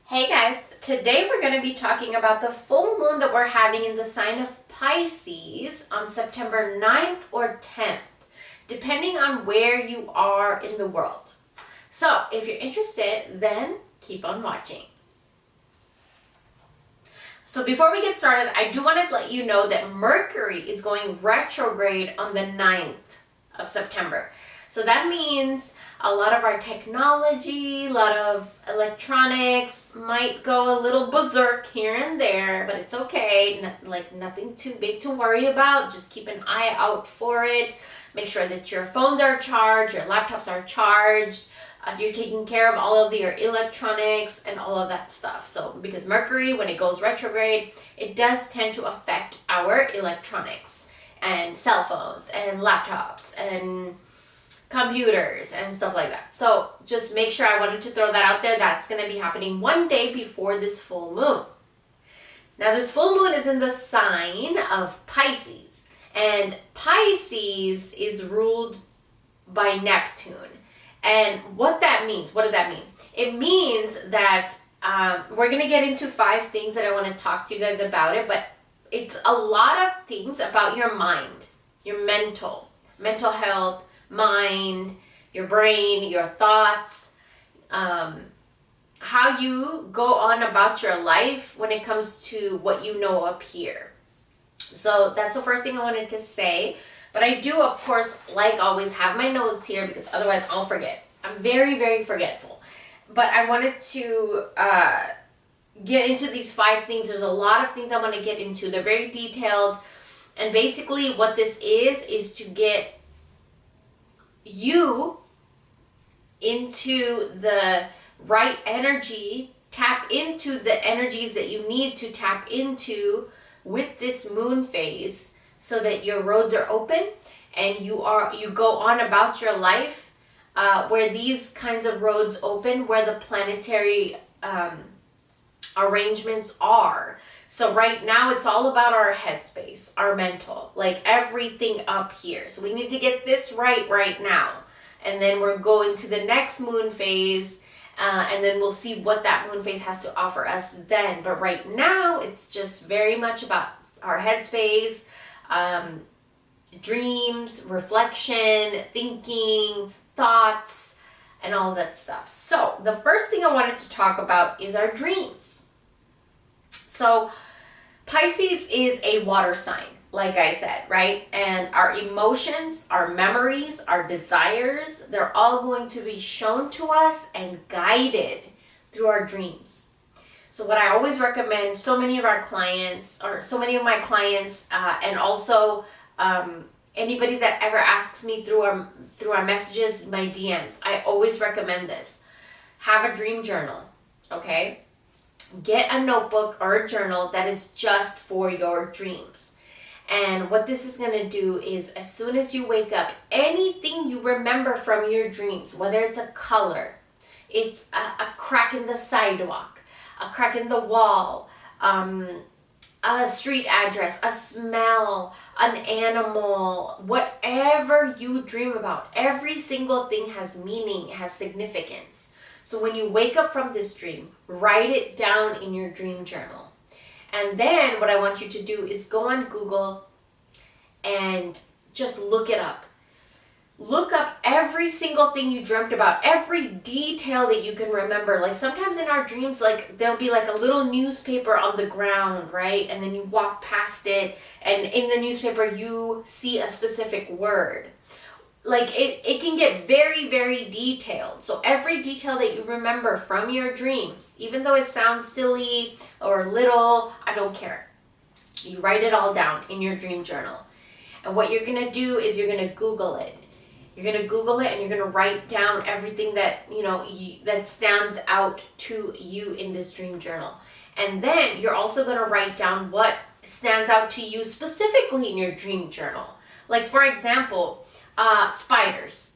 Hey guys, today we're going to be talking about the full moon that we're having in the sign of Pisces on September 9th or 10th, depending on where you are in the world. So, if you're interested, then keep on watching. So before we get started, I do want to let you know that Mercury is going retrograde on the 9th of September. So that means a lot of our technology, a lot of electronics might go a little berserk here and there, but it's okay. Nothing too big to worry about. Just keep an eye out for it. Make sure that your phones are charged, your laptops are charged. You're taking care of all of your electronics and all of that stuff. So because Mercury, when it goes retrograde, it does tend to affect our electronics and cell phones and laptops and computers and stuff like that. So just make sure, I wanted to throw that out there. That's going to be happening one day before this full moon. Now this full moon is in the sign of Pisces, and Pisces is ruled by Neptune. And what does that mean? It means that we're going to get into 5 things that I want to talk to you guys about it, but it's a lot of things about your mind, your mental health, mind, your brain, your thoughts, how you go on about your life when it comes to what you know up here. So that's the first thing I wanted to say. But I do, of course, like always, have my notes here because otherwise I'll forget. I'm very, very forgetful. But I wanted to get into these 5 things. There's a lot of things I want to get into. They're very detailed. And basically what this is to get you into the right energy, tap into the energies that you need to tap into with this moon phase, so that your roads are open and you go on about your life where these kinds of roads open, where the planetary arrangements are. So right now it's all about our headspace, our mental, like everything up here. So we need to get this right now. And then we're going to the next moon phase, and then we'll see what that moon phase has to offer us then. But right now it's just very much about our headspace, dreams, reflection, thinking, thoughts, and all that stuff. So the first thing I wanted to talk about is our dreams. So Pisces is a water sign, like I said, right? And our emotions, our memories, our desires, they're all going to be shown to us and guided through our dreams. So what I always recommend, so many of my clients, and also anybody that ever asks me through our messages, my DMs, I always recommend this. Have a dream journal, okay? Get a notebook or a journal that is just for your dreams. And what this is going to do is, as soon as you wake up, anything you remember from your dreams, whether it's a color, it's a crack in the sidewalk, a crack in the wall, a street address, a smell, an animal, whatever you dream about, every single thing has meaning, has significance. So when you wake up from this dream, write it down in your dream journal. And then what I want you to do is go on Google and just look it up. Look up every single thing you dreamt about, every detail that you can remember. Like sometimes in our dreams, like there'll be like a little newspaper on the ground, right? And then you walk past it, and in the newspaper you see a specific word. Like it can get very, very detailed. So every detail that you remember from your dreams, even though it sounds silly or little, I don't care. You write it all down in your dream journal. And what you're going to do is you're going to Google it. You're going to Google it and you're going to write down everything that, that stands out to you in this dream journal. And then you're also going to write down what stands out to you specifically in your dream journal. Like, for example, spiders.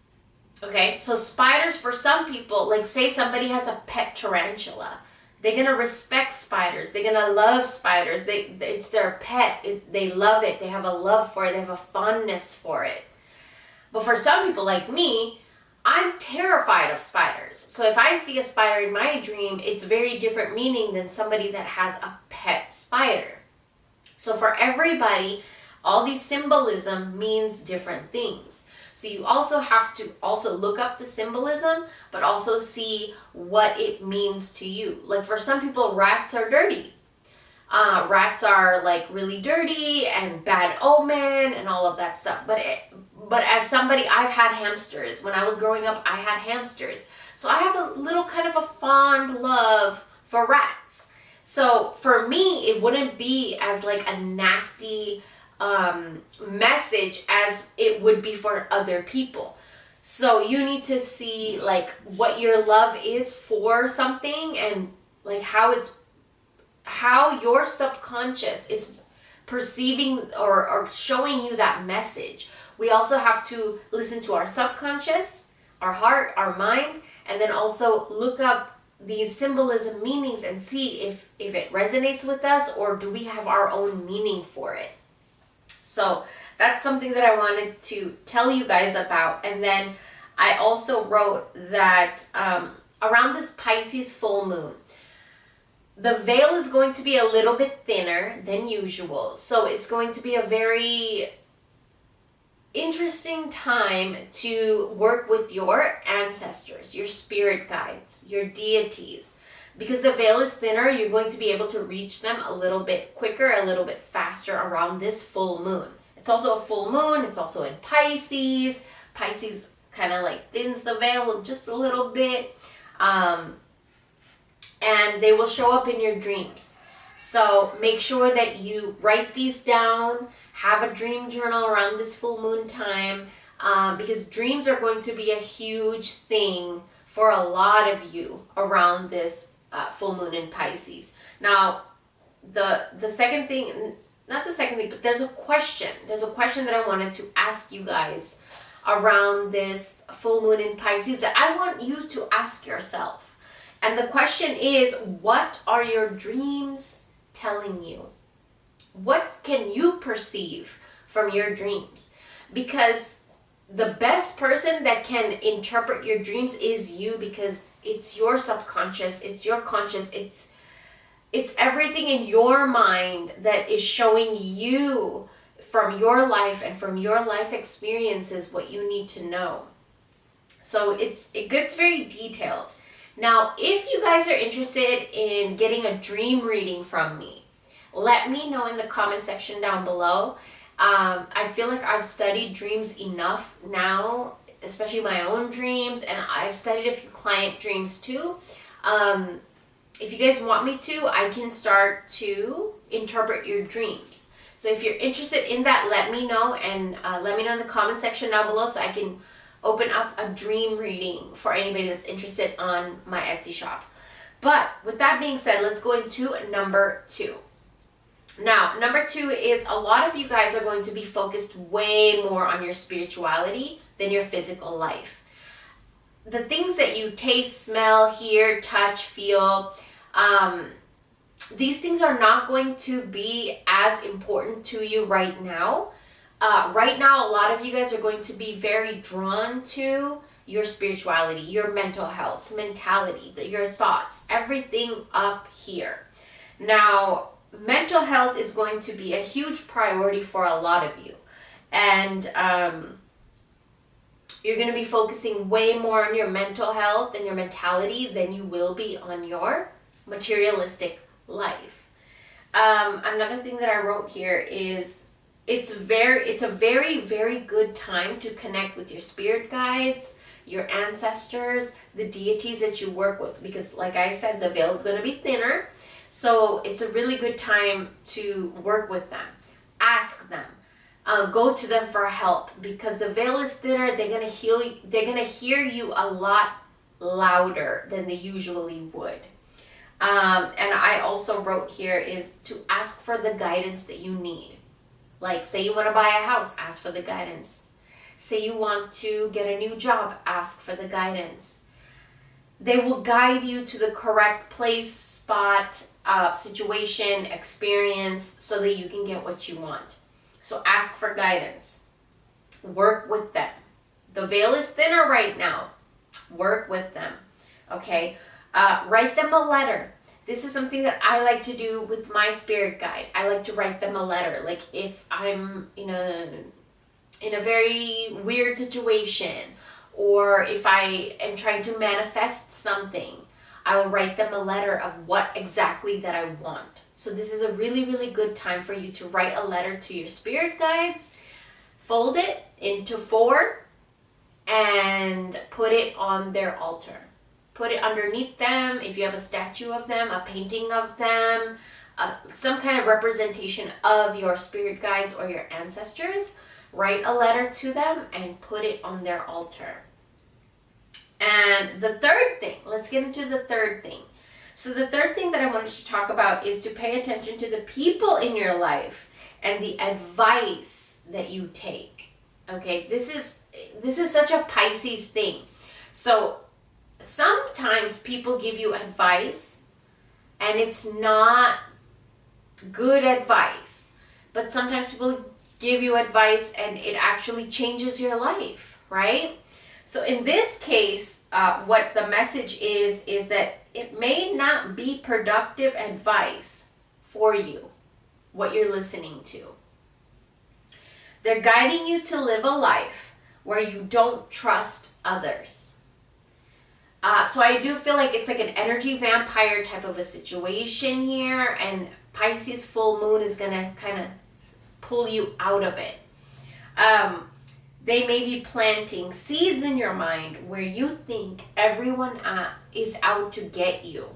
Okay, so spiders, for some people, like say somebody has a pet tarantula, they're going to respect spiders. They're going to love spiders. It's their pet. They love it. They have a love for it. They have a fondness for it. But for some people like me, I'm terrified of spiders. So if I see a spider in my dream, it's very different meaning than somebody that has a pet spider. So for everybody, all these symbolism means different things. So you also have to also look up the symbolism, but also see what it means to you. Like for some people, rats are dirty. Rats are like really dirty and bad omen and all of that stuff. But as somebody, I've had hamsters. When I was growing up, I had hamsters. So I have a little kind of a fond love for rats. So for me, it wouldn't be as like a nasty message as it would be for other people. So you need to see like what your love is for something and like how your subconscious is perceiving or showing you that message. We also have to listen to our subconscious, our heart, our mind, and then also look up these symbolism meanings and see if it resonates with us or do we have our own meaning for it. So that's something that I wanted to tell you guys about. And then I also wrote that around this Pisces full moon, the veil is going to be a little bit thinner than usual. So it's going to be a very interesting time to work with your ancestors, your spirit guides, your deities. Because the veil is thinner, you're going to be able to reach them a little bit quicker, a little bit faster around this full moon. It's also a full moon. It's also in Pisces. Pisces kind of like thins the veil just a little bit. And they will show up in your dreams. So make sure that you write these down, have a dream journal around this full moon time, because dreams are going to be a huge thing for a lot of you around this full moon in Pisces. Now, the second thing, not the second thing, but there's a question. There's a question that I wanted to ask you guys around this full moon in Pisces that I want you to ask yourself. And the question is, what are your dreams telling you? What can you perceive from your dreams? Because the best person that can interpret your dreams is you, because it's your subconscious, it's your conscious, it's everything in your mind that is showing you from your life and from your life experiences what you need to know. So it gets very detailed. Now, if you guys are interested in getting a dream reading from me, let me know in the comment section down below. I feel like I've studied dreams enough now, especially my own dreams, and I've studied a few client dreams too. If you guys want me to, I can start to interpret your dreams. So if you're interested in that, let me know, and let me know in the comment section down below so I can open up a dream reading for anybody that's interested on my Etsy shop. But with that being said, let's go into number 2. Now, number 2 is a lot of you guys are going to be focused way more on your spirituality than your physical life. The things that you taste, smell, hear, touch, feel, these things are not going to be as important to you right now. Right now, a lot of you guys are going to be very drawn to your spirituality, your mental health, mentality, your thoughts, everything up here. Now, mental health is going to be a huge priority for a lot of you. And you're going to be focusing way more on your mental health and your mentality than you will be on your materialistic life. Another thing that I wrote here is it's a very, very good time to connect with your spirit guides, your ancestors, the deities that you work with, because like I said, the veil is going to be thinner. So it's a really good time to work with them. Ask them. Go to them for help, because the veil is thinner. They're gonna hear you a lot louder than they usually would. And I also wrote here is to ask for the guidance that you need. Like, say you want to buy a house, ask for the guidance. Say you want to get a new job, ask for the guidance. They will guide you to the correct place, spot, situation, experience, so that you can get what you want. So ask for guidance. Work with them. The veil is thinner right now. Work with them, okay? Write them a letter. This is something that I like to do with my spirit guide. I like to write them a letter. Like if I'm in a very weird situation, or if I am trying to manifest something, I will write them a letter of what exactly that I want. So this is a really, really good time for you to write a letter to your spirit guides, fold it into 4, and put it on their altar. Put it underneath them. If you have a statue of them, a painting of them, some kind of representation of your spirit guides or your ancestors, write a letter to them and put it on their altar. And the third thing, let's get into the third thing. So the third thing that I wanted to talk about is to pay attention to the people in your life and the advice that you take. Okay, this is such a Pisces thing. So sometimes people give you advice and it's not good advice. But sometimes people give you advice and it actually changes your life, right? So in this case, what the message is that it may not be productive advice for you, what you're listening to. They're guiding you to live a life where you don't trust others. So I do feel like it's like an energy vampire type of a situation here, and Pisces full moon is going to kind of pull you out of it. They may be planting seeds in your mind where you think everyone is out to get you.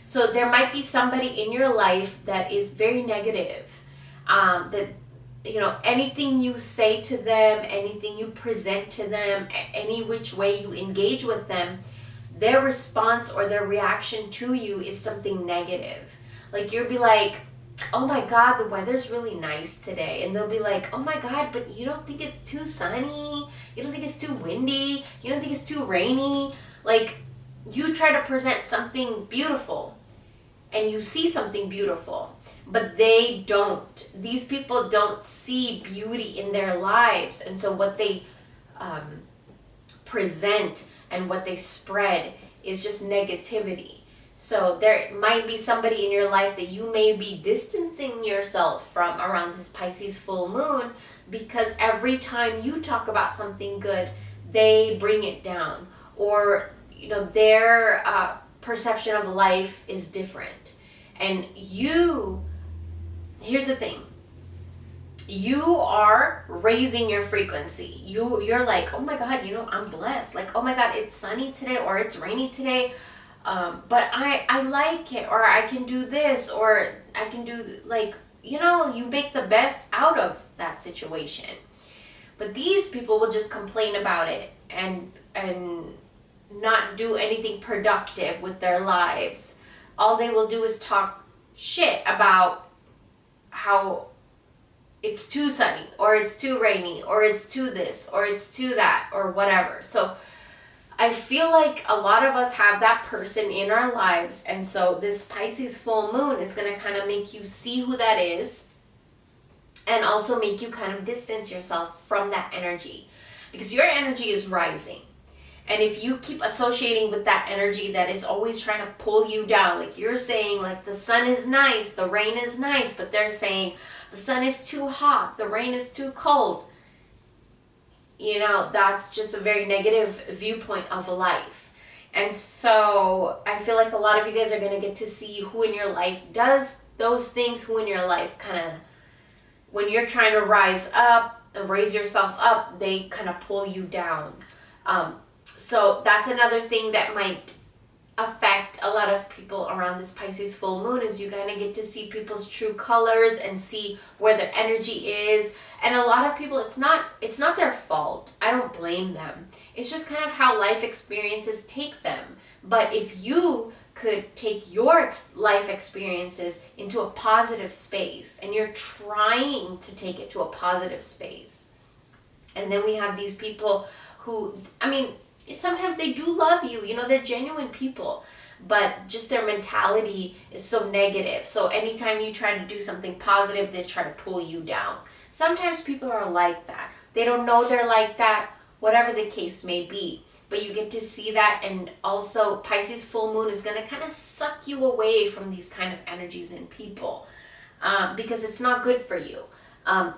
So there might be somebody in your life that is very negative. That, anything you say to them, anything you present to them, any which way you engage with them, their response or their reaction to you is something negative. Like you'll be like, oh my God, the weather's really nice today. And they'll be like, oh my God, but you don't think it's too sunny? You don't think it's too windy? You don't think it's too rainy? Like, you try to present something beautiful and you see something beautiful, but they don't. These people don't see beauty in their lives. And so what they present and what they spread is just negativity. So there might be somebody in your life that you may be distancing yourself from around this Pisces full moon, because every time you talk about something good, they bring it down, or their perception of life is different. And here's the thing, you are raising your frequency. You're like, oh my God, I'm blessed. Like, oh my God, it's sunny today or it's rainy today. But I like it, or I can do this, or I can do you make the best out of that situation. But these people will just complain about it and not do anything productive with their lives. All they will do is talk shit about how it's too sunny, or it's too rainy, or it's too this, or it's too that, or whatever. So I feel like a lot of us have that person in our lives, and so this Pisces full moon is going to kind of make you see who that is, and also make you kind of distance yourself from that energy, because your energy is rising. And if you keep associating with that energy that is always trying to pull you down, like you're saying, like the sun is nice, the rain is nice, but they're saying the sun is too hot, the rain is too cold. That's just a very negative viewpoint of life. And so I feel like a lot of you guys are going to get to see who in your life does those things, who in your life kind of, when you're trying to rise up and raise yourself up, they kind of pull you down. So that's another thing that might affect a lot of people around this Pisces full moon, is you kind of get to see people's true colors and see where their energy is. And a lot of people, it's not their fault. I don't blame them. It's just kind of how life experiences take them. But if you could take your life experiences into a positive space, and you're trying to take it to a positive space, and then we have these people who, sometimes they do love you, they're genuine people, but just their mentality is so negative. So anytime you try to do something positive, they try to pull you down. Sometimes people are like that. They don't know they're like that, whatever the case may be. but you get to see that. And also Pisces full moon is going to kind of suck you away from these kind of energies in people, because it's not good for you.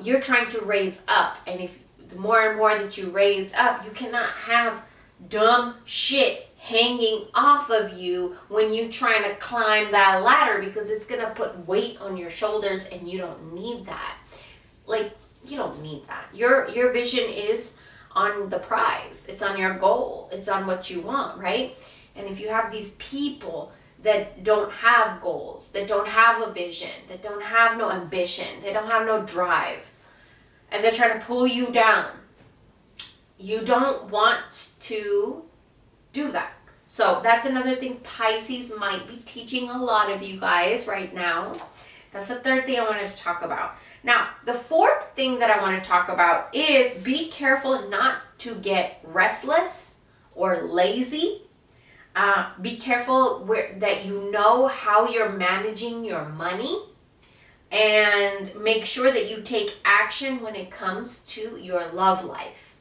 You're trying to raise up, and if the more and more that you raise up, you cannot have dumb shit hanging off of you when you're trying to climb that ladder, because it's going to put weight on your shoulders, and you don't need that. Like, you don't need that. Your vision is on the prize. It's on your goal. It's on what you want, right? And if you have these people that don't have goals, that don't have a vision, that don't have no ambition, they don't have no drive, and they're trying to pull you down, you don't want to do that. So that's another thing Pisces might be teaching a lot of you guys right now. That's the third thing I wanted to talk about. Now, the fourth thing that I want to talk about is be careful not to get restless or lazy. Be careful that you know how you're managing your money, and make sure that you take action when it comes to your love life.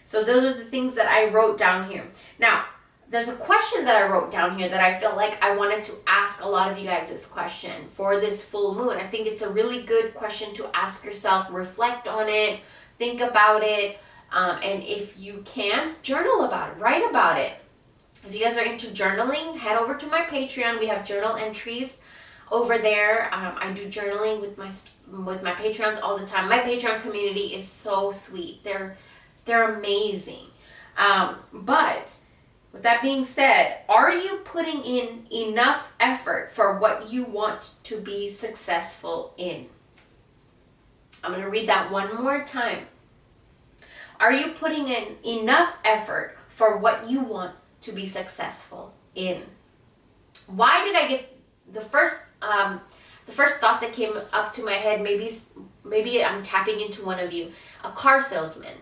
So those are the things that I wrote down here. Now, there's a question that I wrote down here that I felt like I wanted to ask a lot of you guys this question for this full moon. I think it's a really good question to ask yourself, reflect on it, think about it, and if you can, journal about it, write about it. If you guys are into journaling, head over to my Patreon. We have journal entries over there. I do journaling with my Patreons all the time. My Patreon community is so sweet. They're amazing. But with that being said, are you putting in enough effort for what you want to be successful in? I'm going to read that one more time. Are you putting in enough effort for what you want to be successful in? Why did I get the first thought that came up to my head? Maybe I'm tapping into one of you. A car salesman.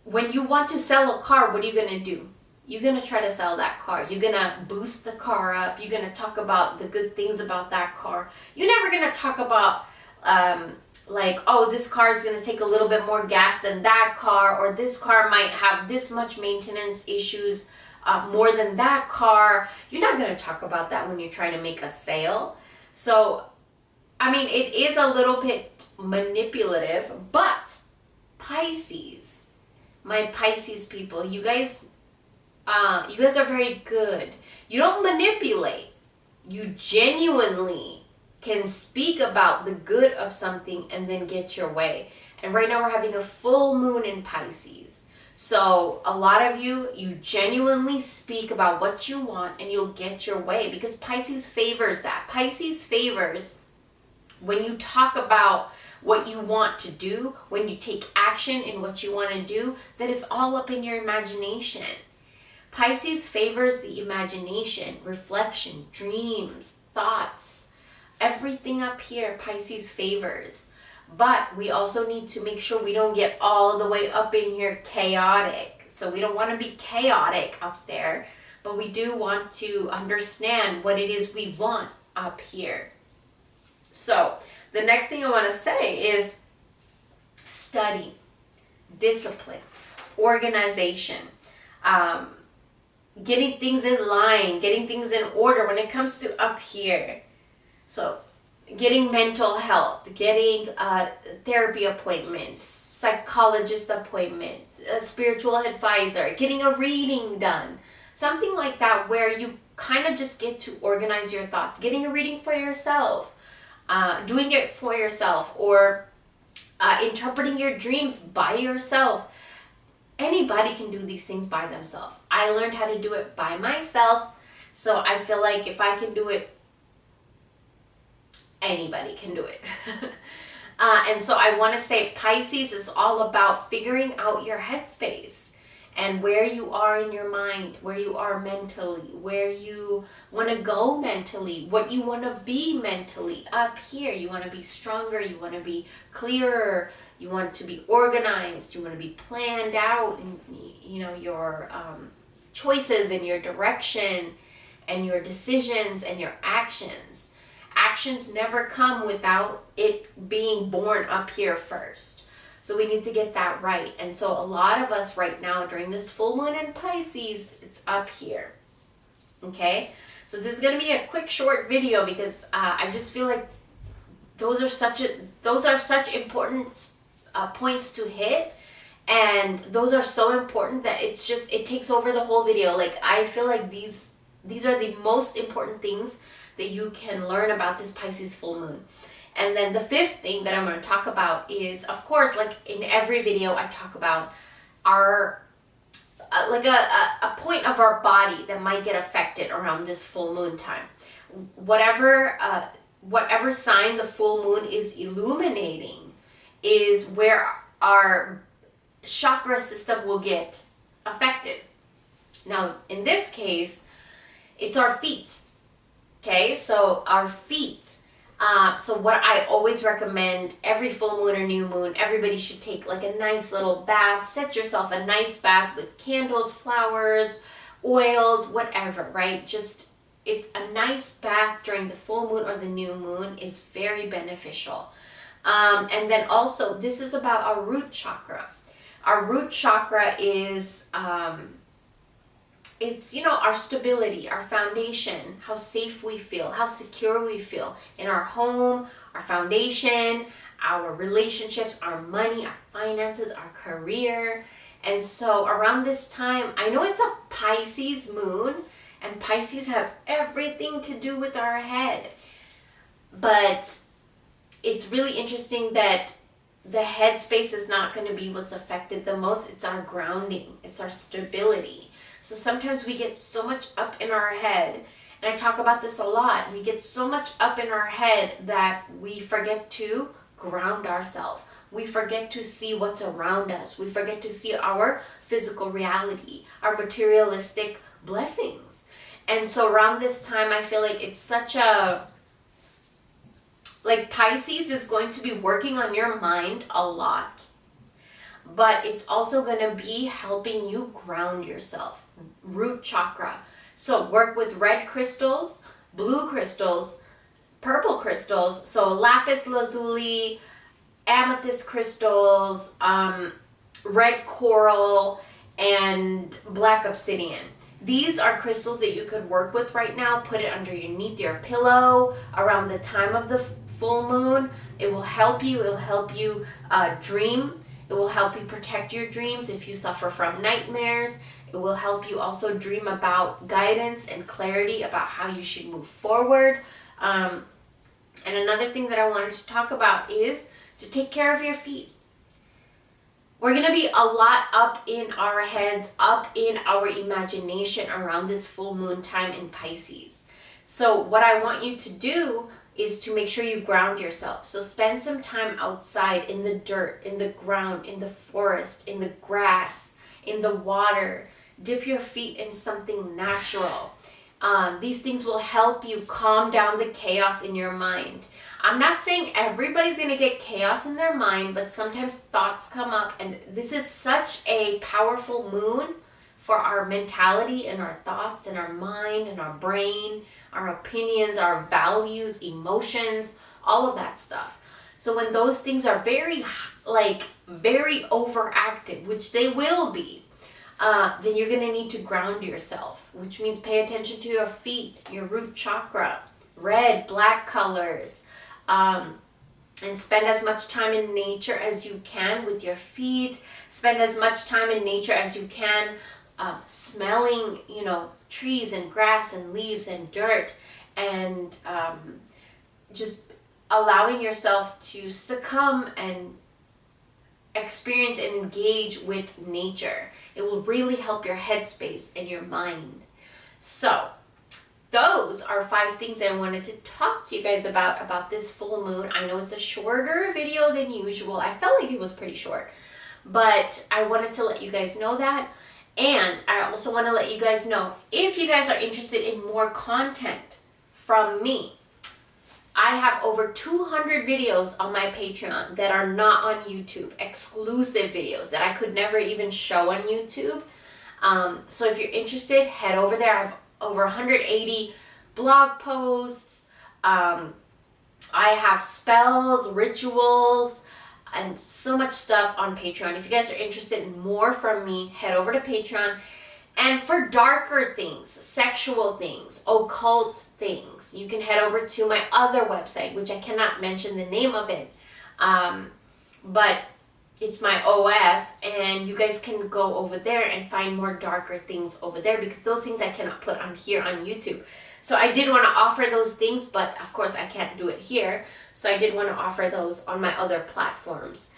When you want to sell a car, what are you going to do? You're going to try to sell that car. You're going to boost the car up. You're going to talk about the good things about that car. You're never going to talk about like, oh, this car is going to take a little bit more gas than that car, or this car might have this much maintenance issues more than that car. You're not going to talk about that when you're trying to make a sale. So, I mean, it is a little bit manipulative, but Pisces, my Pisces people, you guys are very good. You don't manipulate. You genuinely can speak about the good of something and then get your way. And right now we're having a full moon in Pisces. So a lot of you genuinely speak about what you want and you'll get your way, because Pisces favors that. Pisces favors when you talk about what you want to do, when you take action in what you want to do, that is all up in your imagination. Pisces favors the imagination, reflection, dreams, thoughts. Everything up here, Pisces favors. But we also need to make sure we don't get all the way up in here chaotic. So we don't want to be chaotic up there, but we do want to understand what it is we want up here. So the next thing I want to say is study, discipline, organization, getting things in line, getting things in order when it comes to up here. So getting mental health, getting therapy appointments, psychologist appointment, a spiritual advisor, getting a reading done, something like that, where you kind of just get to organize your thoughts, getting a reading for yourself, doing it for yourself, or interpreting your dreams by yourself. Anybody can do these things by themselves. I learned how to do it by myself, so I feel like if I can do it, anybody can do it. And so I want to say Pisces is all about figuring out your headspace and where you are in your mind, where you are mentally, where you want to go mentally, what you want to be mentally up here. You want to be stronger, you want to be clearer, you want to be organized, you want to be planned out in, your choices and your direction and your decisions and your actions. Actions never come without it being born up here first. So we need to get that right. And so a lot of us right now during this full moon in Pisces, it's up here. Okay? So this is going to be a quick short video because I just feel like those are such important points to hit, and those are so important that it takes over the whole video. Like, I feel like these are the most important things that you can learn about this Pisces full moon. And then the fifth thing that I'm going to talk about is, of course, like in every video I talk about our like a point of our body that might get affected around this full moon time. Whatever sign the full moon is illuminating is where our chakra system will get affected. Now, in this case, it's our feet. Okay, so our feet. So what I always recommend every full moon or new moon, everybody should take like a nice little bath. Set yourself a nice bath with candles, flowers, oils, whatever, right? Just a nice bath during the full moon or the new moon is very beneficial. And then also, this is about our root chakra. Our root chakra is, it's, our stability, our foundation, how safe we feel, how secure we feel in our home, our foundation, our relationships, our money, our finances, our career. And so around this time, I know it's a Pisces moon, and Pisces has everything to do with our head. But it's really interesting that the head space is not going to be what's affected the most. It's our grounding. It's our stability. So sometimes we get so much up in our head, and I talk about this a lot. We get so much up in our head that we forget to ground ourselves. We forget to see what's around us. We forget to see our physical reality, our materialistic blessings. And so around this time, I feel like it's such a, like Pisces is going to be working on your mind a lot, but it's also going to be helping you ground yourself. Root chakra. So work with red crystals, blue crystals, purple crystals. So lapis lazuli, amethyst crystals, red coral, and black obsidian. These are crystals that you could work with right now. Put it underneath your pillow around the time of the full moon. It will help you. It will help you dream. It will help you protect your dreams if you suffer from nightmares. It will help you also dream about guidance and clarity about how you should move forward. And another thing that I wanted to talk about is to take care of your feet. We're going to be a lot up in our heads, up in our imagination around this full moon time in Pisces. So what I want you to do is to make sure you ground yourself. So spend some time outside in the dirt, in the ground, in the forest, in the grass, in the water. Dip your feet in something natural. These things will help you calm down the chaos in your mind. I'm not saying everybody's going to get chaos in their mind, but sometimes thoughts come up, and this is such a powerful moon for our mentality and our thoughts and our mind and our brain, our opinions, our values, emotions, all of that stuff. So when those things are very overactive, which they will be, then you're going to need to ground yourself, which means pay attention to your feet, your root chakra, red, black colors, and spend as much time in nature as you can with your feet. Spend as much time in nature as you can, smelling, trees and grass and leaves and dirt, and just allowing yourself to succumb and experience and engage with nature. It will really help your headspace and your mind. So those are 5 things that I wanted to talk to you guys about this full moon. I know it's a shorter video than usual. I felt like it was pretty short, but I wanted to let you guys know that. And I also want to let you guys know, if you guys are interested in more content from me, I have over 200 videos on my Patreon that are not on YouTube, exclusive videos that I could never even show on YouTube. So if you're interested, head over there. I have over 180 blog posts. I have spells, rituals, and so much stuff on Patreon. If you guys are interested in more from me, head over to Patreon. And for darker things, sexual things, occult things, you can head over to my other website, which I cannot mention the name of it. But it's my OF, and you guys can go over there and find more darker things over there, because those things I cannot put on here on YouTube. So I did want to offer those things, but of course I can't do it here. So I did want to offer those on my other platforms.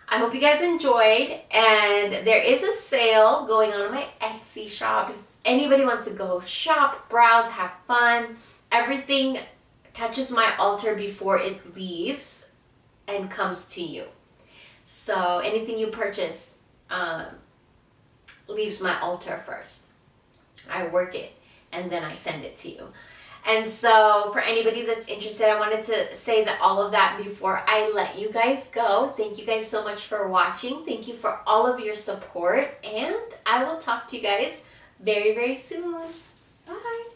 I hope you guys enjoyed, and there is a sale going on in my Etsy shop. If anybody wants to go shop, browse, have fun, everything touches my altar before it leaves and comes to you. So anything you purchase leaves my altar first. I work it and then I send it to you. And so for anybody that's interested, I wanted to say that all of that before I let you guys go. Thank you guys so much for watching. Thank you for all of your support, and I will talk to you guys very, very soon. Bye.